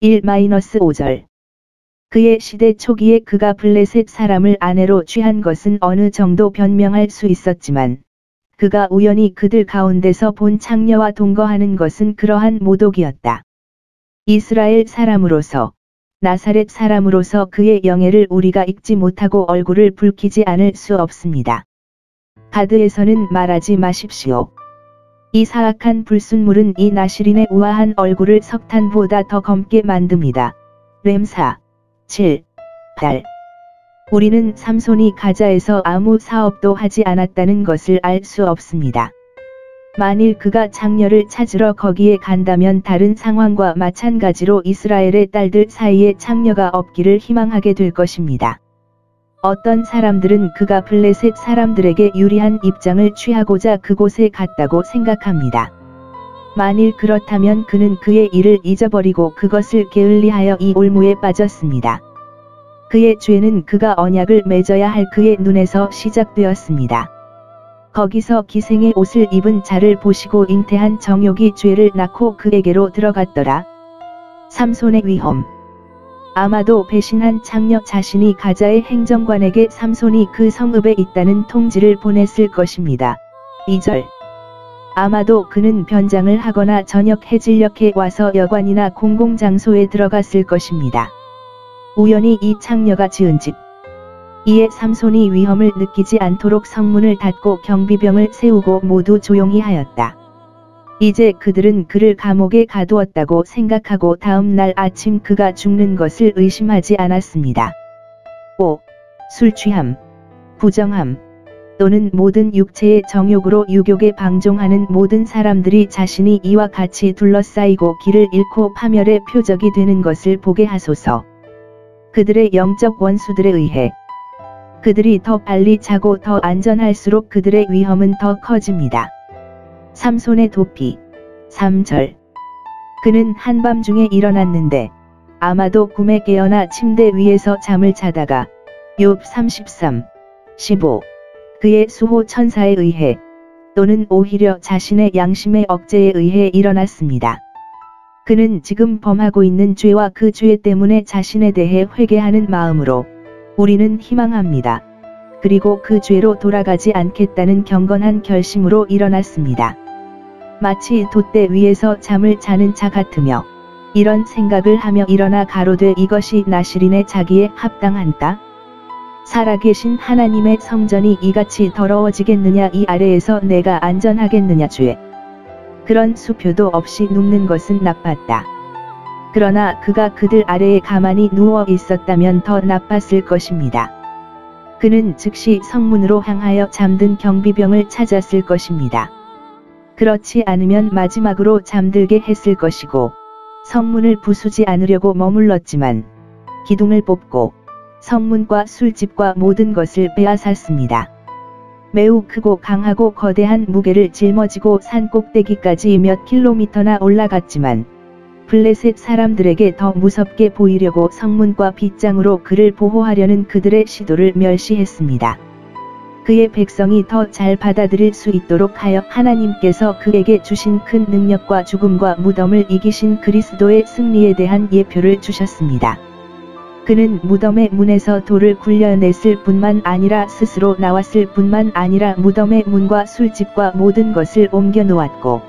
1-5절. 그의 시대 초기에 그가 블레셋 사람을 아내로 취한 것은 어느 정도 변명할 수 있었지만 그가 우연히 그들 가운데서 본 창녀와 동거하는 것은 그러한 모독이었다. 이스라엘 사람으로서 나사렛 사람으로서 그의 영예를 우리가 잊지 못하고 얼굴을 붉히지 않을 수 없습니다. 가드에서는 말하지 마십시오. 이 사악한 불순물은 이 나실인의 우아한 얼굴을 석탄보다 더 검게 만듭니다. 렘사 7, 8. 우리는 삼손이 가자에서 아무 사업도 하지 않았다는 것을 알 수 없습니다. 만일 그가 창녀를 찾으러 거기에 간다면 다른 상황과 마찬가지로 이스라엘의 딸들 사이에 창녀가 없기를 희망하게 될 것입니다. 어떤 사람들은 그가 블레셋 사람들에게 유리한 입장을 취하고자 그곳에 갔다고 생각합니다. 만일 그렇다면 그는 그의 일을 잊어버리고 그것을 게을리하여 이 올무에 빠졌습니다. 그의 죄는 그가 언약을 맺어야 할 그의 눈에서 시작되었습니다. 거기서 기생의 옷을 입은 자를 보시고 잉태한 정욕이 죄를 낳고 그에게로 들어갔더라. 삼손의 위험. 아마도 배신한 창녀 자신이 가자의 행정관에게 삼손이 그 성읍에 있다는 통지를 보냈을 것입니다. 2절. 아마도 그는 변장을 하거나 저녁 해질녘에 와서 여관이나 공공장소에 들어갔을 것입니다. 우연히 이 창녀가 지은 집. 이에 삼손이 위험을 느끼지 않도록 성문을 닫고 경비병을 세우고 모두 조용히 하였다. 이제 그들은 그를 감옥에 가두었다고 생각하고 다음 날 아침 그가 죽는 것을 의심하지 않았습니다. 5. 술 취함, 부정함, 또는 모든 육체의 정욕으로 유욕에 방종하는 모든 사람들이 자신이 이와 같이 둘러싸이고 길을 잃고 파멸의 표적이 되는 것을 보게 하소서. 그들의 영적 원수들에 의해 그들이 더 빨리 자고 더 안전할수록 그들의 위험은 더 커집니다. 삼손의 도피. 3절. 그는 한밤중에 일어났는데 아마도 꿈에 깨어나 침대 위에서 잠을 자다가 욥 33, 15. 그의 수호 천사에 의해 또는 오히려 자신의 양심의 억제에 의해 일어났습니다. 그는 지금 범하고 있는 죄와 그 죄 때문에 자신에 대해 회개하는 마음으로 우리는 희망합니다. 그리고 그 죄로 돌아가지 않겠다는 경건한 결심으로 일어났습니다. 마치 돛대 위에서 잠을 자는 자 같으며 이런 생각을 하며 일어나 가로되 이것이 나실인의 자기에 합당한가? 살아계신 하나님의 성전이 이같이 더러워지겠느냐? 이 아래에서 내가 안전하겠느냐? 죄. 그런 수표도 없이 눕는 것은 나빴다. 그러나 그가 그들 아래에 가만히 누워 있었다면 더 나빴을 것입니다. 그는 즉시 성문으로 향하여 잠든 경비병을 찾았을 것입니다. 그렇지 않으면 마지막으로 잠들게 했을 것이고 성문을 부수지 않으려고 머물렀지만 기둥을 뽑고 성문과 술집과 모든 것을 빼앗았습니다. 매우 크고 강하고 거대한 무게를 짊어지고 산 꼭대기까지 몇 킬로미터나 올라갔지만 블레셋 사람들에게 더 무섭게 보이려고 성문과 빗장으로 그를 보호하려는 그들의 시도를 멸시했습니다. 그의 백성이 더 잘 받아들일 수 있도록 하여 하나님께서 그에게 주신 큰 능력과 죽음과 무덤을 이기신 그리스도의 승리에 대한 예표를 주셨습니다. 그는 무덤의 문에서 돌을 굴려냈을 뿐만 아니라 스스로 나왔을 뿐만 아니라 무덤의 문과 술집과 모든 것을 옮겨 놓았고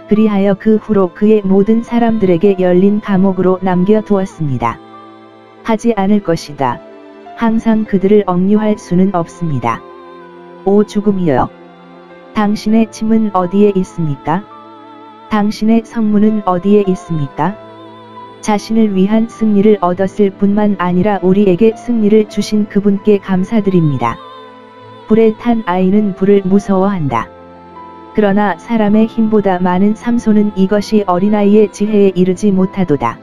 그리하여 그 후로 그의 모든 사람들에게 열린 감옥으로 남겨두었습니다. 하지 않을 것이다. 항상 그들을 억류할 수는 없습니다. 오 죽음이여! 당신의 침은 어디에 있습니까? 당신의 성문은 어디에 있습니까? 자신을 위한 승리를 얻었을 뿐만 아니라 우리에게 승리를 주신 그분께 감사드립니다. 불에 탄 아이는 불을 무서워한다. 그러나 사람의 힘보다 많은 삼손은 이것이 어린아이의 지혜에 이르지 못하도다.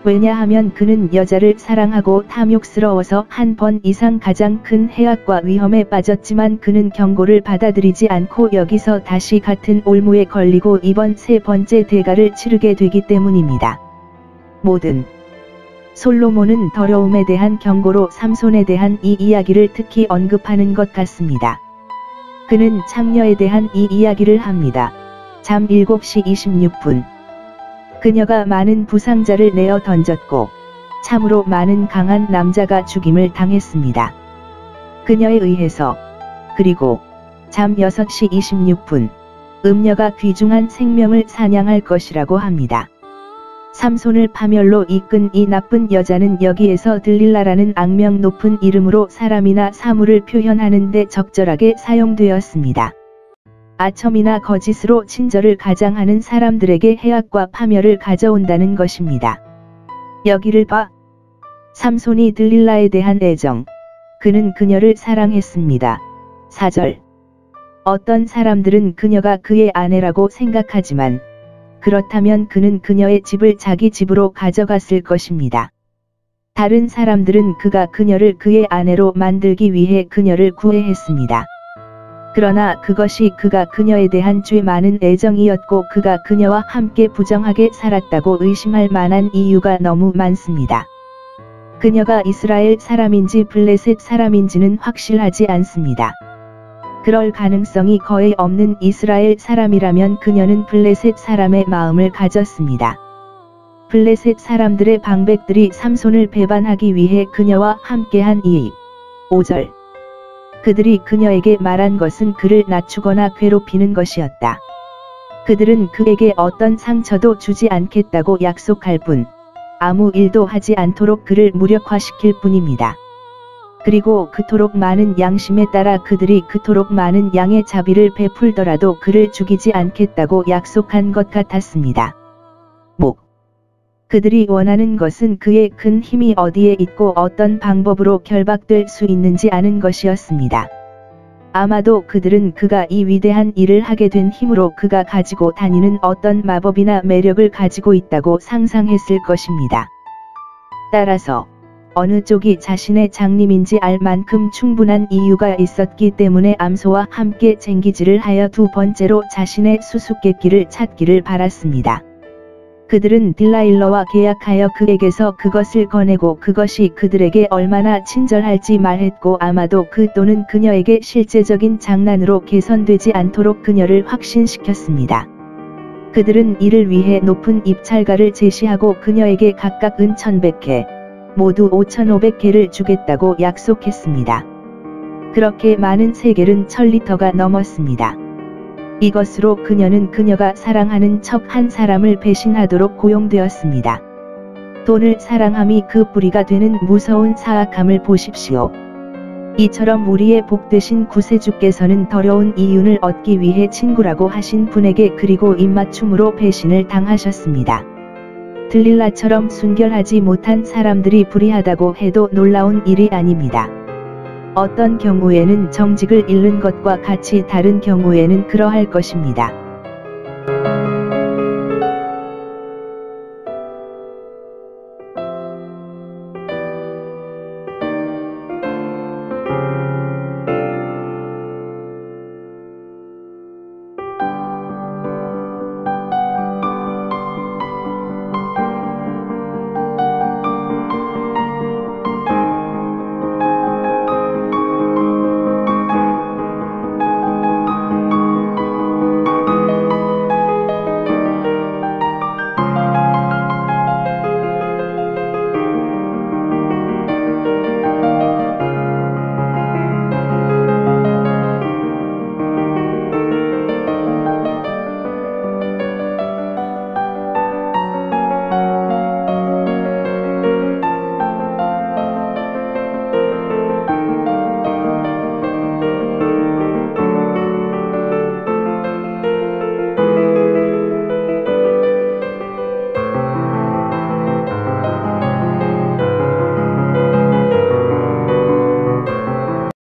왜냐하면 그는 여자를 사랑하고 탐욕스러워서 한 번 이상 가장 큰 해악과 위험에 빠졌지만 그는 경고를 받아들이지 않고 여기서 다시 같은 올무에 걸리고 이번 세 번째 대가를 치르게 되기 때문입니다. 모든 솔로몬은 더러움에 대한 경고로 삼손에 대한 이 이야기를 특히 언급하는 것 같습니다. 그는 창녀에 대한 이 이야기를 합니다. 잠 7시 26분. 그녀가 많은 부상자를 내어 던졌고 참으로 많은 강한 남자가 죽임을 당했습니다. 그녀에 의해서 그리고 잠 6시 26분 음녀가 귀중한 생명을 사냥할 것이라고 합니다. 삼손을 파멸로 이끈 이 나쁜 여자는 여기에서 들릴라라는 악명 높은 이름으로 사람이나 사물을 표현하는 데 적절하게 사용되었습니다. 아첨이나 거짓으로 친절을 가장하는 사람들에게 해악과 파멸을 가져온다는 것입니다. 여기를 봐. 삼손이 들릴라에 대한 애정. 그는 그녀를 사랑했습니다. 4절. 어떤 사람들은 그녀가 그의 아내라고 생각하지만 그렇다면 그는 그녀의 집을 자기 집으로 가져갔을 것입니다. 다른 사람들은 그가 그녀를 그의 아내로 만들기 위해 그녀를 구애했습니다. 그러나 그것이 그가 그녀에 대한 죄 많은 애정이었고 그가 그녀와 함께 부정하게 살았다고 의심할 만한 이유가 너무 많습니다. 그녀가 이스라엘 사람인지 블레셋 사람인지는 확실하지 않습니다. 그럴 가능성이 거의 없는 이스라엘 사람이라면 그녀는 블레셋 사람의 마음을 가졌습니다. 블레셋 사람들의 방백들이 삼손을 배반하기 위해 그녀와 함께한 이유. 5절. 그들이 그녀에게 말한 것은 그를 낮추거나 괴롭히는 것이었다. 그들은 그에게 어떤 상처도 주지 않겠다고 약속할 뿐, 아무 일도 하지 않도록 그를 무력화시킬 뿐입니다. 그리고 그토록 많은 양심에 따라 그들이 그토록 많은 양의 자비를 베풀더라도 그를 죽이지 않겠다고 약속한 것 같았습니다. 그들이 원하는 것은 그의 큰 힘이 어디에 있고 어떤 방법으로 결박될 수 있는지 아는 것이었습니다. 아마도 그들은 그가 이 위대한 일을 하게 된 힘으로 그가 가지고 다니는 어떤 마법이나 매력을 가지고 있다고 상상했을 것입니다. 따라서 어느 쪽이 자신의 장님인지 알 만큼 충분한 이유가 있었기 때문에 암소와 함께 쟁기질을 하여 두 번째로 자신의 수수께끼를 찾기를 바랐습니다. 그들은 딜라일러와 계약하여 그에게서 그것을 꺼내고 그것이 그들에게 얼마나 친절할지 말했고 아마도 그 또는 그녀에게 실제적인 장난으로 개선되지 않도록 그녀를 확신시켰습니다. 그들은 이를 위해 높은 입찰가를 제시하고 그녀에게 각각 은 1100개, 모두 5500개를 주겠다고 약속했습니다. 그렇게 많은 세겔은 1000리터가 넘었습니다. 이것으로 그녀는 그녀가 사랑하는 척 한 사람을 배신하도록 고용되었습니다. 돈을 사랑함이 그 뿌리가 되는 무서운 사악함을 보십시오. 이처럼 우리의 복되신 구세주께서는 더러운 이윤을 얻기 위해 친구라고 하신 분에게 그리고 입맞춤으로 배신을 당하셨습니다. 들릴라처럼 순결하지 못한 사람들이 불의하다고 해도 놀라운 일이 아닙니다. 어떤 경우에는 정직을 잃는 것과 같이 다른 경우에는 그러할 것입니다.